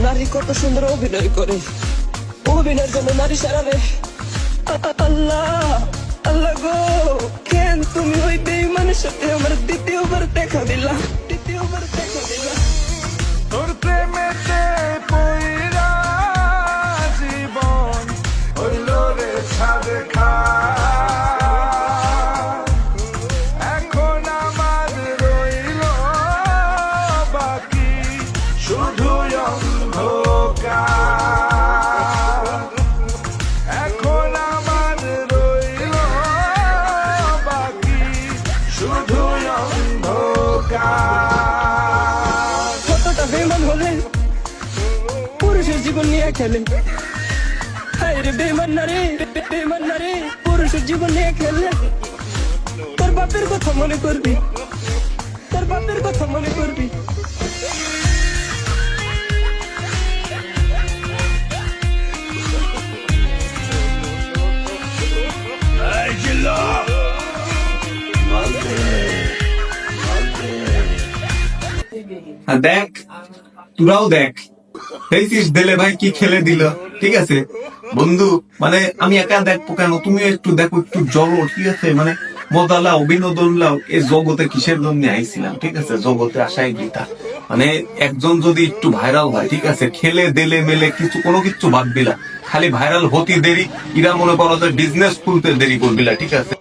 নারী কত সুন্দর অভিনয় করে, অভিনয়ের জন্য নারী সারাবে। আল্লাহ আল্লাহ গো, কেন তুমি ওই বেঈমানের সাথে আমার দ্বিতীয়বার দেখা দিলা, দ্বিতীয়বার দেখা দিলা। তোর প্রেমেতে পইরা জীবন হইল রে ছাড়ে খা। এখন আমার রইল বাকি শুধু অন্ধকার। এখন আমার রইল বাকি শুধু অন্ধকার। কতটা বেঈমান হলে পুরুষের জীবন নিয়ে খেলে। হায় রে বেঈমান নারী, বেঈমান নারী পুরুষের জীবন নিয়ে খেলে। তোর বাপের কথা মনে করবি, তোর বাপের কথা মনে করবি। আর দেখ, তোরাও দেখ, দেখছিস দিলে ভাই কি খেলে দিল। ঠিক আছে বন্ধু, মানে আমি একা দেখবো কেন, তুমি একটু দেখো, একটু জড়ো। ঠিক আছে, মানে মজা লাও, বিনোদন লাও। এই জগতে কিসের জন্য আইছিলাম? ঠিক আছে, জগতে আসাই দিতা। মানে একজন যদি একটু ভাইরাল হয়, ঠিক আছে, খেলে দিলে মেলে কিছু কোনো কিছু বাদ দিলা, খালি ভাইরাল হতে দেরি, ইরা মনে করো যে বিজনেস খুলতে দেরি করবিলা। ঠিক আছে।